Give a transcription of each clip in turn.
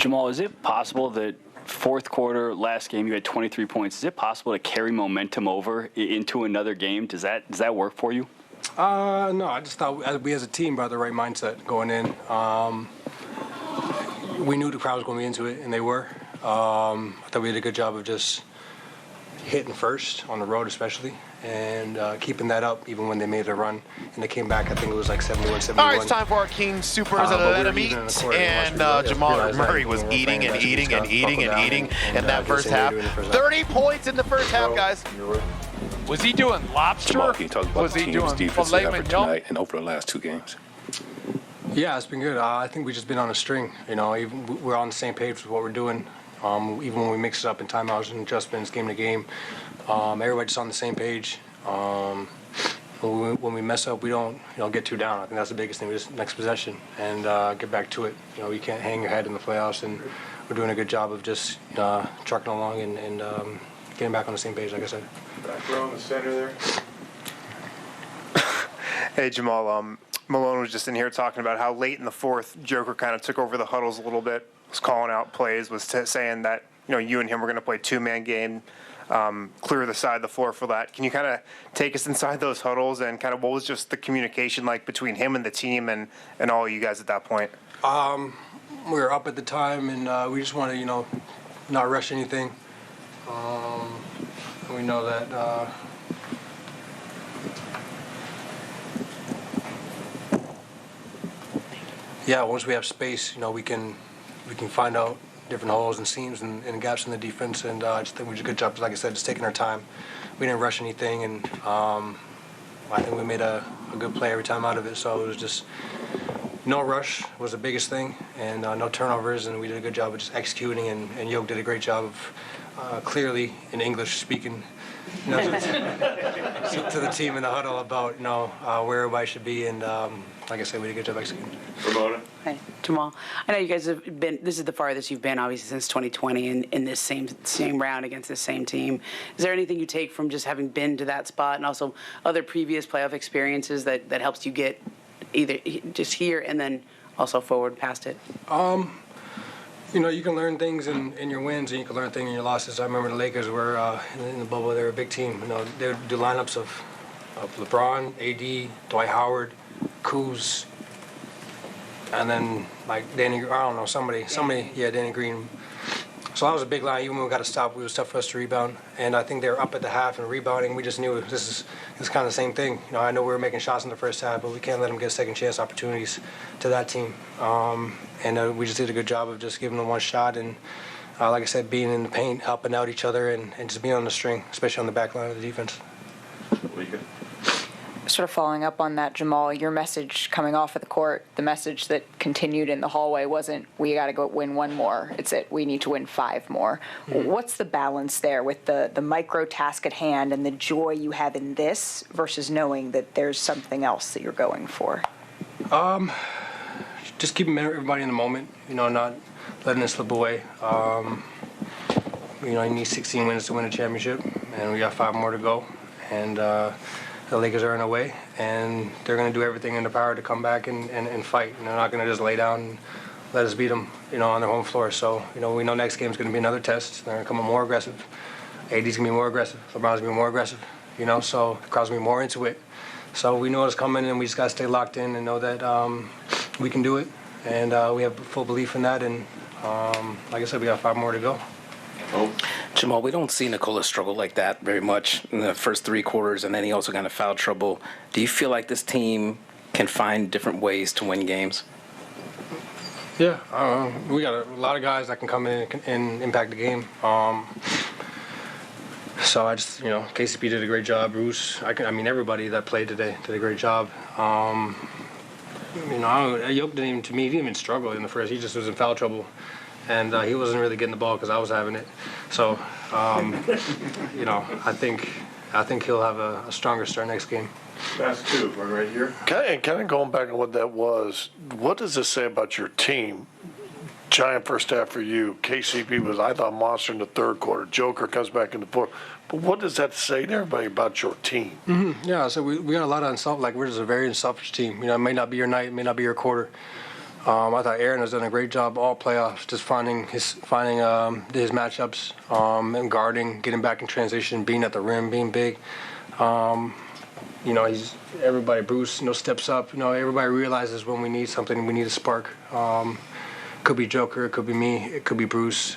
Jamal, is it possible that fourth quarter, last game, you had 23 points. Is it possible to carry momentum over into another game? Does that work for you? No, I just thought we as a team brought the right mindset going in. We knew the crowd was going to be into it, and they were. I thought we did a good job of just hitting first on the road especially, and keeping that up even when they made their run. And they came back, I think it was like 71-71. All right, it's time for our King Supers and Let 'em Eat. And Jamal Murray was eating and eating and eating and eating in that first half. 30 points in the first half, guys. Was he doing lobster? Jamal, can you talk about was the he team's doing defensive filet effort mignon? tonight and over the last two games? Yeah, it's been good. I think we've just been on a string. Even we're on the same page with what we're doing. Even when we mix it up in timeouts and adjustments, game to game, everybody's on the same page. When we mess up, we don't get too down. I think that's the biggest thing. We just next possession and get back to it. You can't hang your head in the playoffs, and we're doing a good job of just trucking along and getting back on the same page, like I said. Back row in the center there. Hey, Jamal, Malone was just in here talking about how late in the fourth, Joker kind of took over the huddles a little bit, was calling out plays, was saying that, you and him were going to play two-man game, clear the side of the floor for that. Can you kind of take us inside those huddles and kind of what was just the communication like between him and the team and all of you guys at that point? We were up at the time, and we just wanted to, not rush anything. We know that once we have space, we can find out different holes and seams and gaps in the defense, and I just think we did a good job, like I said, just taking our time. We didn't rush anything, and I think we made a good play every time out of it, so it was just no rush was the biggest thing, and no turnovers, and we did a good job of just executing, and Yoke did a great job of clearly in English speaking to the team in the huddle about where everybody should be, and like I said, we did a good job executing. Ramona. Hi, Jamal. I know you guys have been. This is the farthest you've been, obviously, since 2020, in this same round against this same team. Is there anything you take from just having been to that spot, and also other previous playoff experiences that helps you get either just here and then also forward past it? You can learn things in your wins, and you can learn things in your losses. I remember the Lakers were in the bubble; they were a big team. They would do lineups of LeBron, AD, Dwight Howard, Kuz, and then like Danny Green. So that was a big line. Even when we got to stop, it was tough for us to rebound. And I think they were up at the half and rebounding. We just knew this is kind of the same thing. I know we were making shots in the first half, but we can't let them get second chance opportunities to that team. And we just did a good job of just giving them one shot. And like I said, being in the paint, helping out each other, and just being on the string, especially on the back line of the defense. Sort of following up on that, Jamal, your message coming off of the court, the message that continued in the hallway wasn't, we got to go win one more. It's that we need to win 5 more. Mm-hmm. What's the balance there with the micro task at hand and the joy you have in this versus knowing that there's something else that you're going for? Just keeping everybody in the moment, not letting it slip away. You need 16 wins to win a championship, and we got 5 more to go. And the Lakers are in a way, and they're going to do everything in their power to come back and fight. And they're not going to just lay down and let us beat them, on their home floor. So, we know next game is going to be another test. They're going to come in more aggressive. AD's going to be more aggressive. LeBron's going to be more aggressive, so the crowd's going to be more into it. So we know what's coming, and we just got to stay locked in and know that we can do it. And we have full belief in that. And like I said, we got 5 more to go. Oh. Jamal, we don't see Nikola struggle like that very much in the first 3 quarters, and then he also got into foul trouble. Do you feel like this team can find different ways to win games? Yeah, we got a lot of guys that can come in and impact the game. So I just, KCP did a great job. Bruce, everybody that played today did a great job. Yoke didn't even struggle in the first. He just was in foul trouble. And he wasn't really getting the ball because I was having it. So, I think he'll have a stronger start next game. That's 2, right here. Kind of going back on what that was, what does this say about your team? Giant first half for you. KCP was, I thought, monster in the third quarter. Joker comes back in the fourth. But what does that say to everybody about your team? Mm-hmm. Yeah, so we got a lot of we're just a very unselfish team. It may not be your night, it may not be your quarter. I thought Aaron has done a great job all playoffs, just finding his matchups and guarding, getting back in transition, being at the rim, being big. Everybody, Bruce, steps up. Everybody realizes when we need something, we need a spark. Could be Joker, it could be me, it could be Bruce.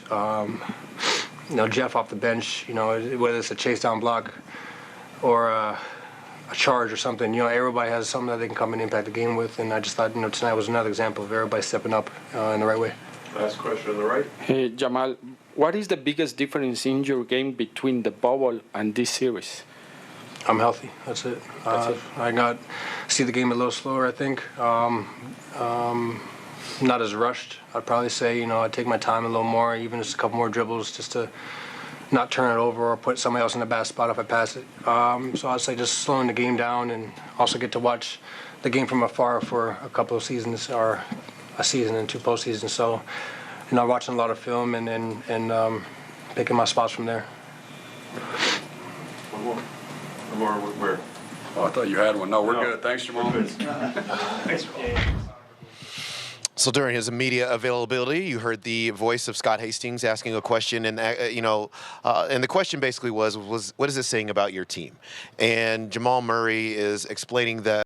Jeff off the bench, whether it's a chase down block or a charge or something, everybody has something that they can come and impact the game with. And I just thought, tonight was another example of everybody stepping up in the right way. Last question on the right. Hey, Jamal, what is the biggest difference in your game between the bubble and this series? I'm healthy. That's it. I see the game a little slower, I think. Not as rushed. I'd probably say, I'd take my time a little more, even just a couple more dribbles, just to not turn it over or put somebody else in a bad spot if I pass it. So I'd say just slowing the game down, and also get to watch the game from afar for a couple of seasons, or a season and 2 postseasons. So, watching a lot of film and picking my spots from there. One more, where? Oh, I thought you had one. No, we're good. Thanks, Jamal. Thanks. So during his media availability, you heard the voice of Scott Hastings asking a question, and and the question basically was what is this saying about your team? And Jamal Murray is explaining that